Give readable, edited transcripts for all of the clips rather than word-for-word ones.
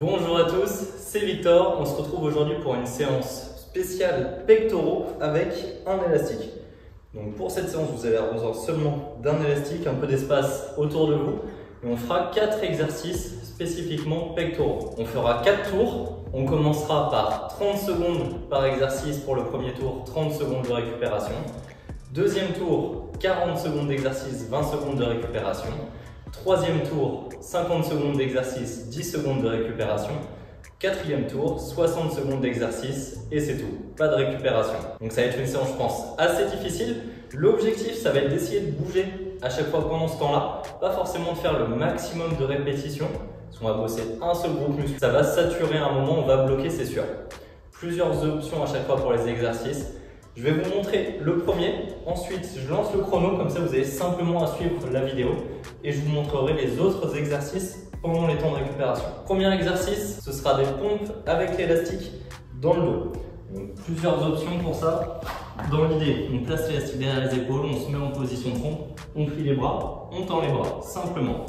Bonjour à tous, c'est Victor. On se retrouve aujourd'hui pour une séance spéciale pectoraux avec un élastique. Donc pour cette séance, vous allez avoir besoin seulement d'un élastique, un peu d'espace autour de vous. Et on fera 4 exercices spécifiquement pectoraux. On fera 4 tours. On commencera par 30 secondes par exercice pour le premier tour, 30 secondes de récupération. Deuxième tour, 40 secondes d'exercice, 20 secondes de récupération. Troisième tour, 50 secondes d'exercice, 10 secondes de récupération. Quatrième tour, 60 secondes d'exercice et c'est tout, pas de récupération. Donc ça va être une séance, je pense, assez difficile. L'objectif, ça va être d'essayer de bouger à chaque fois pendant ce temps-là, pas forcément de faire le maximum de répétitions, parce qu'on va bosser un seul groupe musculaire. Ça va saturer à un moment, on va bloquer, c'est sûr. Plusieurs options à chaque fois pour les exercices. Je vais vous montrer le premier, ensuite je lance le chrono, comme ça vous avez simplement à suivre la vidéo et je vous montrerai les autres exercices pendant les temps de récupération. Premier exercice, ce sera des pompes avec l'élastique dans le dos. Donc, plusieurs options pour ça. Dans l'idée, on place l'élastique derrière les épaules, on se met en position de pompe, on plie les bras, on tend les bras, simplement.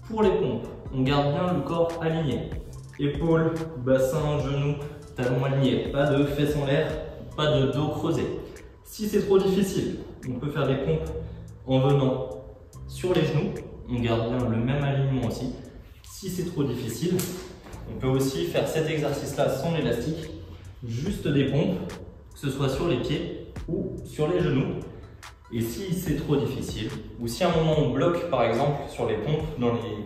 Pour les pompes, on garde bien le corps aligné. Épaules, bassin, genoux, talons alignés, pas de fesses en l'air. Pas de dos creusé. Si c'est trop difficile, on peut faire des pompes en venant sur les genoux. On garde bien le même alignement aussi. Si c'est trop difficile, on peut aussi faire cet exercice-là sans l'élastique. Juste des pompes, que ce soit sur les pieds ou sur les genoux. Et si c'est trop difficile, ou si à un moment on bloque par exemple sur les pompes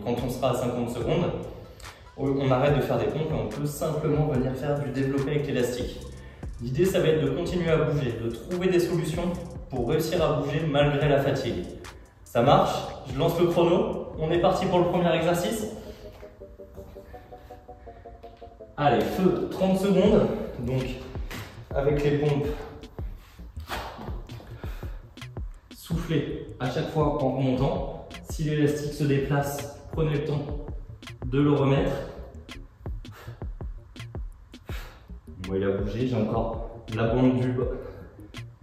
quand on sera à 50 secondes, on arrête de faire des pompes et on peut simplement venir faire du développé avec l'élastique. L'idée, ça va être de continuer à bouger, de trouver des solutions pour réussir à bouger malgré la fatigue. Ça marche, je lance le chrono, on est parti pour le premier exercice. Allez, feu, 30 secondes, donc avec les pompes, soufflez à chaque fois en remontant. Si l'élastique se déplace, prenez le temps de le remettre. Bon, il a bougé, j'ai encore la bande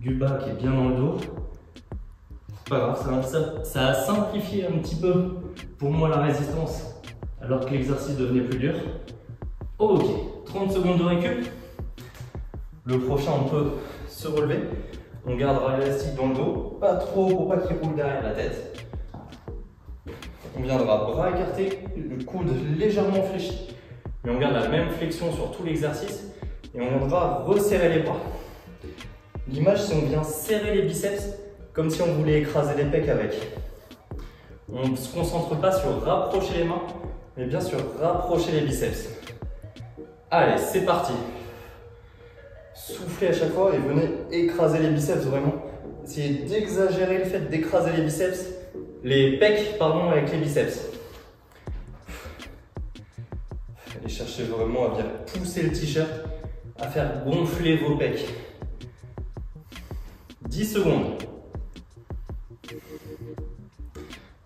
du bas qui est bien dans le dos. C'est pas grave, ça a simplifié un petit peu pour moi la résistance alors que l'exercice devenait plus dur. Ok, 30 secondes de récup. Le prochain, on peut se relever. On gardera l'élastique dans le dos, pas trop pour pas qu'il roule derrière la tête. On viendra bras écartés, le coude légèrement fléchi, mais on garde la même flexion sur tout l'exercice. Et on viendra resserrer les bras. L'image, c'est on vient serrer les biceps comme si on voulait écraser les pecs avec. On ne se concentre pas sur rapprocher les mains, mais bien sûr rapprocher les biceps. Allez, c'est parti. Soufflez à chaque fois et venez écraser les biceps vraiment. Essayez d'exagérer le fait d'écraser les pecs avec les biceps. Allez chercher vraiment à bien pousser le t-shirt, à faire gonfler vos pecs. 10 secondes.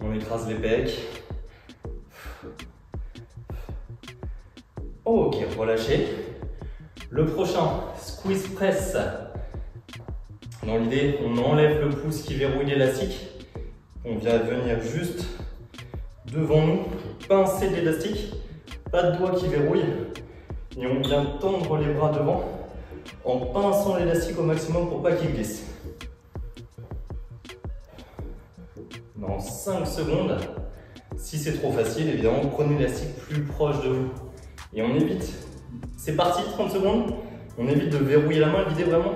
On écrase les pecs. Ok, relâchez. Le prochain, squeeze press. Dans l'idée, on enlève le pouce qui verrouille l'élastique. On vient venir juste devant nous, pincer l'élastique. Pas de doigt qui verrouille. Et on vient tendre les bras devant en pinçant l'élastique au maximum pour pas qu'il glisse. Dans 5 secondes, si c'est trop facile, évidemment, prenez l'élastique plus proche de vous. Et on évite, c'est parti, 30 secondes, on évite de verrouiller la main. L'idée vraiment,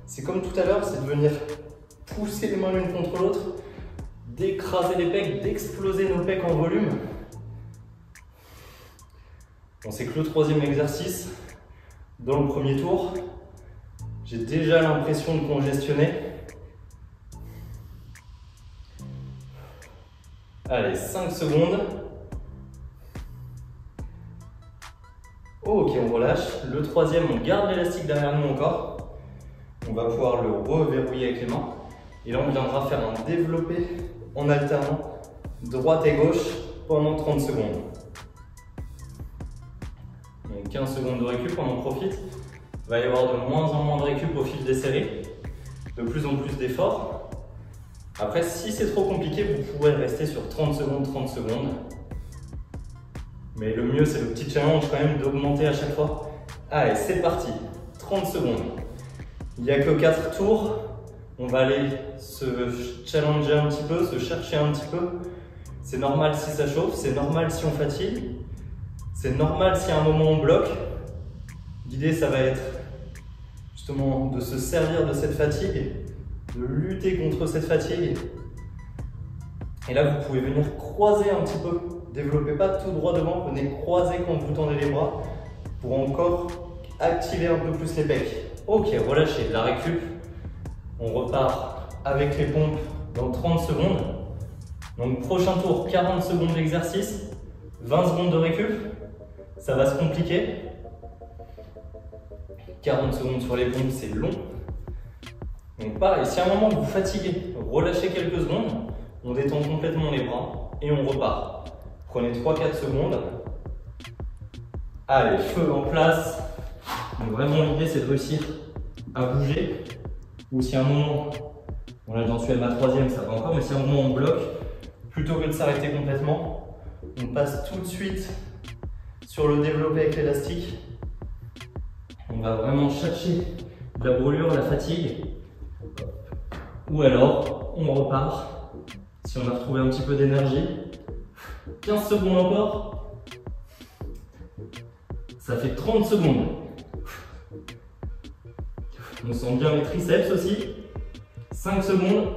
c'est comme tout à l'heure, c'est de venir pousser les mains l'une contre l'autre, d'écraser les pecs, d'exploser nos pecs en volume. Bon, c'est que le troisième exercice, dans le premier tour, j'ai déjà l'impression de congestionner. Allez, 5 secondes. Ok, on relâche. Le troisième, on garde l'élastique derrière nous encore. On va pouvoir le reverrouiller avec les mains. Et là, on viendra faire un développé en alternant droite et gauche pendant 30 secondes. Donc 15 secondes de récup, on en profite. Il va y avoir de moins en moins de récup au fil des séries, de plus en plus d'efforts. Après, si c'est trop compliqué, vous pourrez rester sur 30 secondes, 30 secondes. Mais le mieux, c'est le petit challenge quand même d'augmenter à chaque fois. Allez, c'est parti. 30 secondes. Il n'y a que 4 tours. On va aller se challenger un petit peu, se chercher un petit peu. C'est normal si ça chauffe, c'est normal si on fatigue. C'est normal si à un moment on bloque. L'idée, ça va être justement de se servir de cette fatigue, de lutter contre cette fatigue. Et là, vous pouvez venir croiser un petit peu. Développez pas tout droit devant, venez croiser quand vous tendez les bras pour encore activer un peu plus les pecs. Ok, relâchez, la récup. On repart avec les pompes dans 30 secondes. Donc prochain tour, 40 secondes d'exercice, 20 secondes de récup. Ça va se compliquer. 40 secondes sur les pompes, c'est long. Donc pareil, si à un moment vous fatiguez, relâchez quelques secondes, on détend complètement les bras et on repart. Prenez 3-4 secondes. Allez, feu en place. Donc vraiment l'idée c'est de réussir à bouger. Ou si à un moment, bon là j'en suis à ma 3e, ça va encore, mais si à un moment on bloque, plutôt que de s'arrêter complètement, on passe tout de suite sur le développé avec l'élastique. On va vraiment chercher la brûlure, la fatigue. Ou alors, on repart. Si on a retrouvé un petit peu d'énergie. 15 secondes encore. Ça fait 30 secondes. On sent bien les triceps aussi. 5 secondes.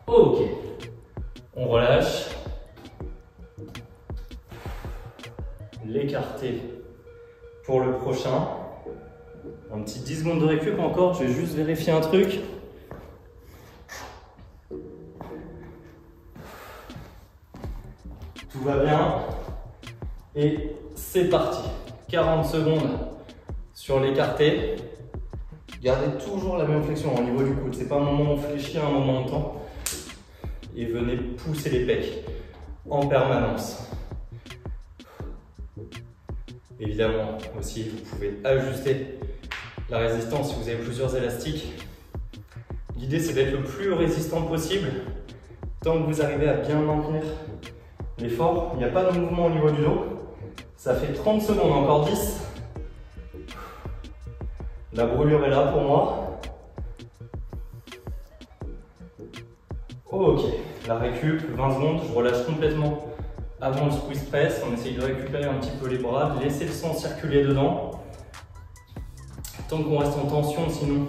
Ok. On relâche. L'écarter pour le prochain. Un petit 10 secondes de récup encore. Je vais juste vérifier un truc. Tout va bien. Et c'est parti. 40 secondes sur l'écarté. Gardez toujours la même flexion au niveau du coude. C'est pas un moment où on fléchit, un moment de temps. Et venez pousser les pecs en permanence. Évidemment aussi, vous pouvez ajuster la résistance si vous avez plusieurs élastiques. L'idée, c'est d'être le plus résistant possible tant que vous arrivez à bien maintenir l'effort. Il n'y a pas de mouvement au niveau du dos. Ça fait 30 secondes, encore 10. La brûlure est là pour moi. Ok, la récup, 20 secondes, je relâche complètement avant le squeeze press. On essaye de récupérer un petit peu les bras, de laisser le sang circuler dedans. Tant qu'on reste en tension, sinon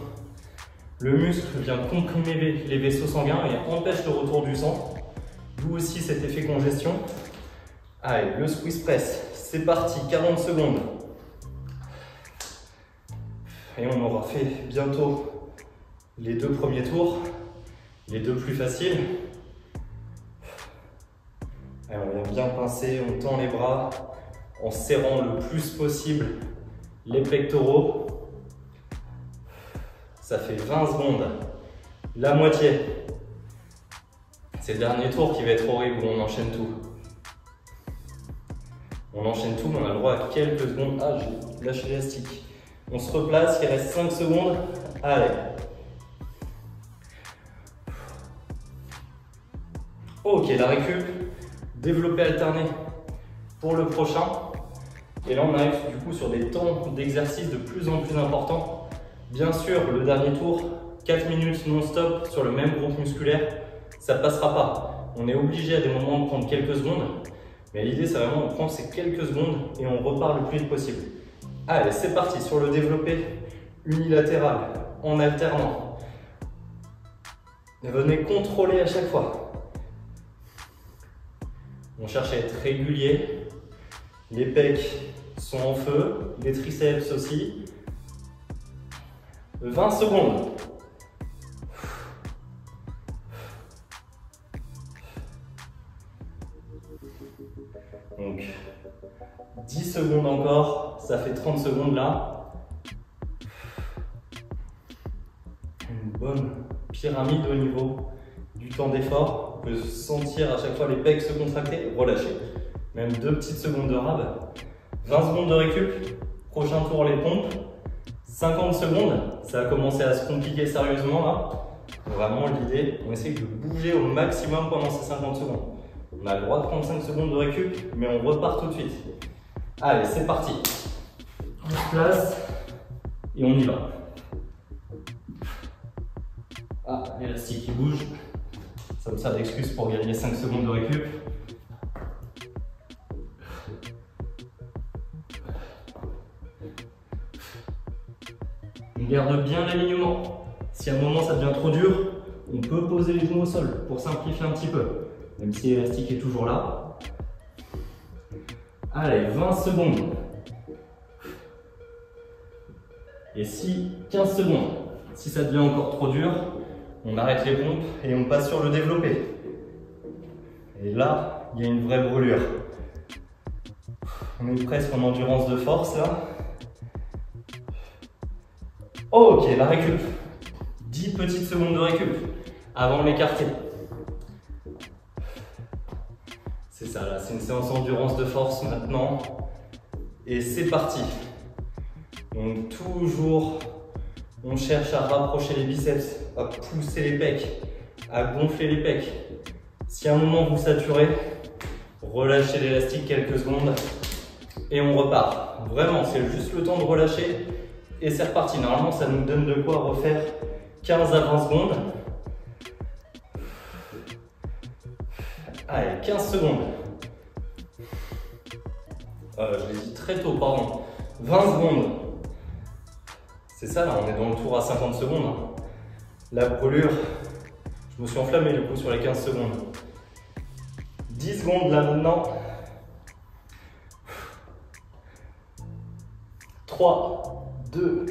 le muscle vient comprimer les vaisseaux sanguins et empêche le retour du sang. D'où aussi cet effet congestion. Allez, le squeeze press, c'est parti, 40 secondes. Et on aura fait bientôt les 2 premiers tours, les 2 plus faciles. Allez, on vient bien pincer, on tend les bras en serrant le plus possible les pectoraux. Ça fait 20 secondes, la moitié. C'est le dernier tour qui va être horrible où on enchaîne tout. On enchaîne tout, mais on a le droit à quelques secondes. Ah, j'ai lâché l'élastique. On se replace, il reste 5 secondes. Allez. Ok, la récup. Développé alterné pour le prochain. Et là, on arrive du coup sur des temps d'exercice de plus en plus importants. Bien sûr, le dernier tour, 4 minutes non-stop sur le même groupe musculaire, ça ne passera pas. On est obligé à des moments de prendre quelques secondes. Mais l'idée, c'est vraiment de prendre ces quelques secondes et on repart le plus vite possible. Allez, c'est parti sur le développé unilatéral en alternant. Et venez contrôler à chaque fois. On cherche à être régulier. Les pecs sont en feu, les triceps aussi. 20 secondes. Donc, 10 secondes encore, ça fait 30 secondes là. Une bonne pyramide au niveau du temps d'effort. On peut sentir à chaque fois les pecs se contracter, relâcher. Même 2 petites secondes de rab. 20 secondes de récup. Prochain tour, les pompes. 50 secondes. Ça a commencé à se compliquer sérieusement là. Vraiment l'idée, on essaie de bouger au maximum pendant ces 50 secondes. On a le droit de prendre 5 secondes de récup, mais on repart tout de suite. Allez, c'est parti. On se place et on y va. Ah, l'élastique qui bouge. Ça me sert d'excuse pour gagner 5 secondes de récup. On garde bien l'alignement. Si à un moment ça devient trop dur, on peut poser les genoux au sol pour simplifier un petit peu, même si l'élastique est toujours là. Allez, 20 secondes. Et si 15 secondes. Si ça devient encore trop dur, on arrête les pompes et on passe sur le développé. Et là, il y a une vraie brûlure. On est presque en endurance de force là. Ok, la récup. 10 petites secondes de récup avant de l'écarter. C'est ça là, c'est une séance endurance de force maintenant. Et c'est parti. Donc toujours, on cherche à rapprocher les biceps, à pousser les pecs, à gonfler les pecs. Si à un moment vous saturez, relâchez l'élastique quelques secondes et on repart. Vraiment, c'est juste le temps de relâcher et c'est reparti. Normalement, ça nous donne de quoi refaire 15 à 20 secondes. Allez, 15 secondes. Je l'ai dit très tôt, pardon. 20 secondes. C'est ça, là, on est dans le tour à 50 secondes. Hein. La brûlure, je me suis enflammé du coup sur les 15 secondes. 10 secondes là maintenant. 3, 2,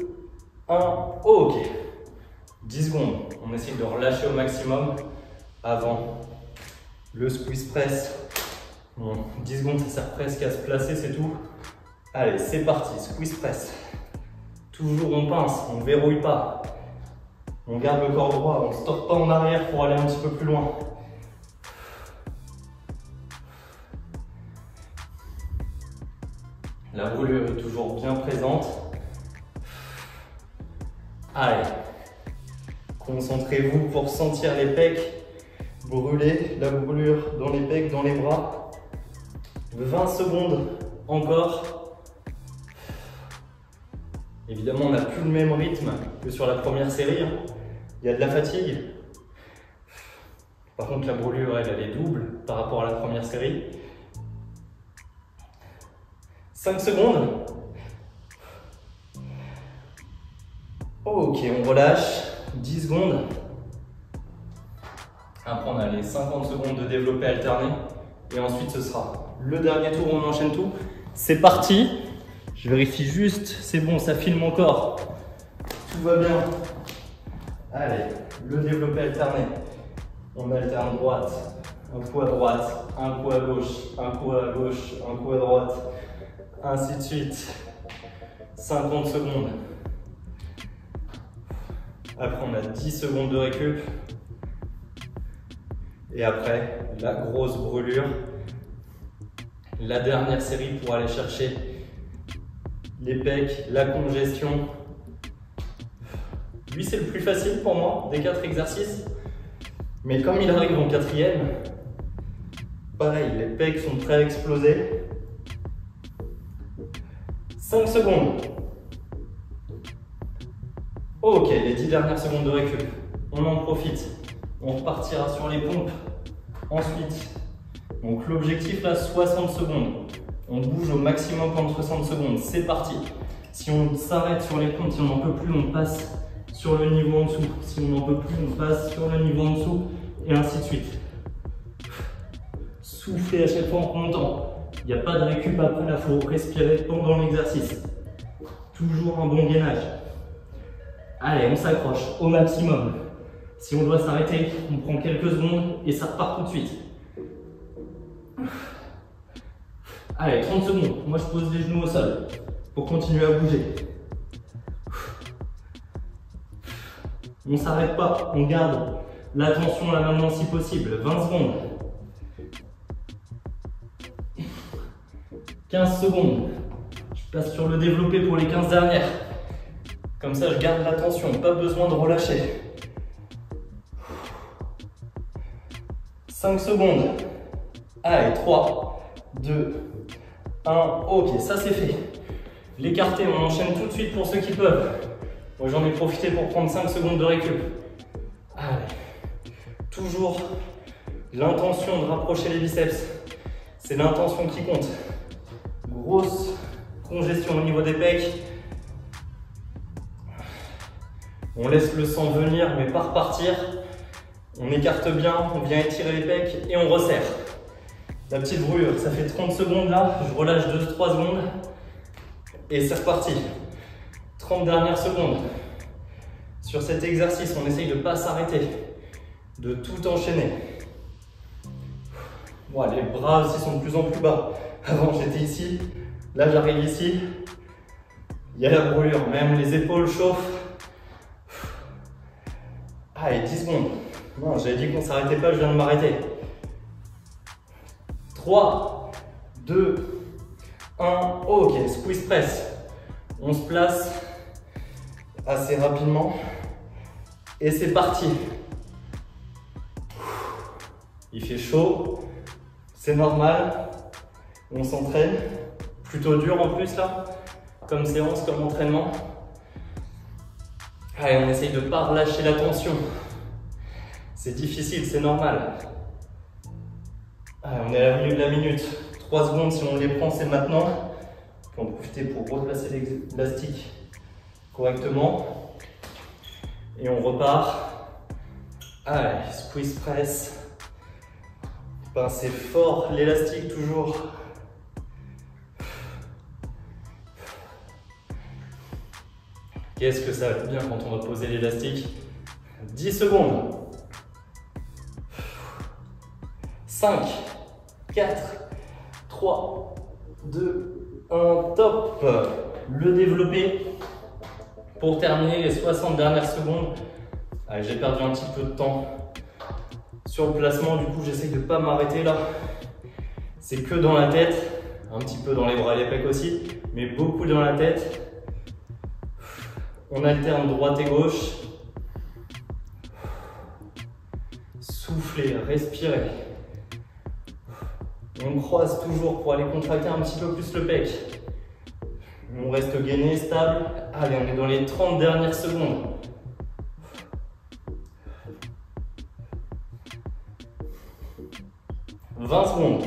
1, ok. 10 secondes, on essaye de relâcher au maximum avant le squeeze press. Bon, 10 secondes, ça sert presque à se placer, c'est tout. Allez, c'est parti, squeeze press. Toujours on pince, on ne verrouille pas. On garde le corps droit, on ne se tord pas en arrière pour aller un petit peu plus loin. La brûlure est toujours bien présente. Allez, concentrez-vous pour sentir les pecs brûler, la brûlure dans les pecs, dans les bras. 20 secondes encore. Évidemment, on n'a plus le même rythme que sur la première série. Il y a de la fatigue. Par contre, la brûlure, elle est double par rapport à la première série. 5 secondes. Ok, on relâche. 10 secondes. Après, on a les 50 secondes de développé alterné. Et ensuite, ce sera le dernier tour où on enchaîne tout. C'est parti. Je vérifie juste. C'est bon, ça filme encore. Tout va bien. Allez, le développé alterné. On alterne droite, un coup à droite, un coup à gauche, un coup à gauche, un coup à droite. Ainsi de suite. 50 secondes. Après, on a 10 secondes de récup. Et après, la grosse brûlure. La dernière série pour aller chercher les pecs, la congestion. Lui, c'est le plus facile pour moi des 4 exercices. Mais comme il arrive en 4e, pareil, les pecs sont prêts à exploser. 5 secondes. Ok, les 10 dernières secondes de récup. On en profite. On repartira sur les pompes. Ensuite, donc l'objectif là, 60 secondes. On bouge au maximum pendant 60 secondes. C'est parti. Si on s'arrête sur les pompes, si on n'en peut plus, on passe sur le niveau en dessous. Si on n'en peut plus, on passe sur le niveau en dessous. Et ainsi de suite. Soufflez à chaque fois en remontant. Il n'y a pas de récup après là, il faut respirer pendant l'exercice. Toujours un bon gainage. Allez, on s'accroche au maximum. Si on doit s'arrêter, on prend quelques secondes et ça repart tout de suite. Allez, 30 secondes. Moi, je pose les genoux au sol pour continuer à bouger. On ne s'arrête pas, on garde l'attention là maintenant si possible. 20 secondes. 15 secondes. Je passe sur le développé pour les 15 dernières. Comme ça, je garde l'attention, pas besoin de relâcher. 5 secondes. Allez, 3, 2, 1. Ok, ça c'est fait. L'écarté, on enchaîne tout de suite pour ceux qui peuvent. Moi j'en ai profité pour prendre 5 secondes de récup. Allez. Toujours l'intention de rapprocher les biceps. C'est l'intention qui compte. Grosse congestion au niveau des pecs. On laisse le sang venir mais pas repartir. On écarte bien, on vient étirer les pecs et on resserre. La petite brûlure, ça fait 30 secondes là. Je relâche 2-3 secondes et c'est reparti. 30 dernières secondes. Sur cet exercice, on essaye de ne pas s'arrêter, de tout enchaîner. Bon, les bras aussi sont de plus en plus bas. Avant, j'étais ici. Là, j'arrive ici. Il y a la brûlure, même les épaules chauffent. Allez, 10 secondes. Non, j'avais dit qu'on ne s'arrêtait pas, je viens de m'arrêter. 3, 2, 1. Ok, squeeze press. On se place assez rapidement. Et c'est parti. Il fait chaud. C'est normal. On s'entraîne. Plutôt dur en plus là. Comme séance, comme entraînement. Allez, on essaye de ne pas relâcher la tension. C'est difficile, c'est normal. Allez, on est à la minute de la minute. 3 secondes, si on les prend, c'est maintenant. On peut en profiter pour replacer l'élastique correctement. Et on repart. Allez, squeeze press. Pincez fort l'élastique toujours. Qu'est-ce que ça va être bien quand on va poser l'élastique. 10 secondes. 5, 4, 3, 2, 1, top. Le développer pour terminer les 60 dernières secondes. J'ai perdu un petit peu de temps sur le placement, du coup j'essaye de ne pas m'arrêter là. C'est que dans la tête, un petit peu dans les bras et les pecs aussi, mais beaucoup dans la tête. On alterne droite et gauche. Soufflez, respirez. On croise toujours pour aller contracter un petit peu plus le pec. On reste gainé, stable. Allez, on est dans les 30 dernières secondes. « 20 secondes. »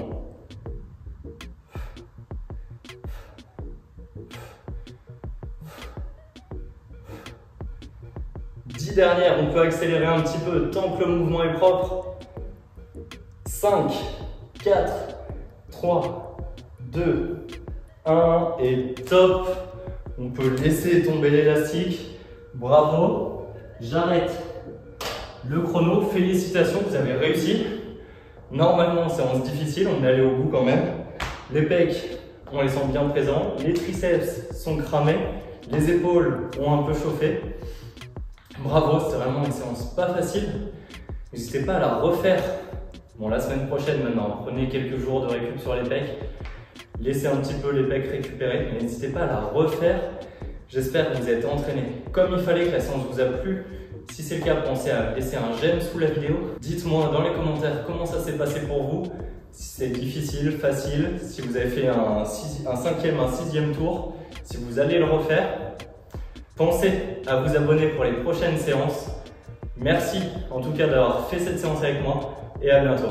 10 dernières, on peut accélérer un petit peu tant que le mouvement est propre. 5, 4, 3, 2, 1 et top. On peut laisser tomber l'élastique. Bravo. J'arrête le chrono. Félicitations, vous avez réussi. Normalement, séance difficile, on est allé au bout quand même. Les pecs, on les sent bien présents. Les triceps sont cramés. Les épaules ont un peu chauffé. Bravo, c'était vraiment une séance pas facile. N'hésitez pas à la refaire. Bon, la semaine prochaine maintenant, prenez quelques jours de récup sur les pecs. Laissez un petit peu les pecs récupérer. Mais n'hésitez pas à la refaire. J'espère que vous êtes entraînés comme il fallait, que la séance vous a plu. Si c'est le cas, pensez à laisser un j'aime sous la vidéo. Dites-moi dans les commentaires comment ça s'est passé pour vous. Si c'est difficile, facile, si vous avez fait un 5e, un 6e tour, si vous allez le refaire. Pensez à vous abonner pour les prochaines séances. Merci en tout cas d'avoir fait cette séance avec moi et à bientôt.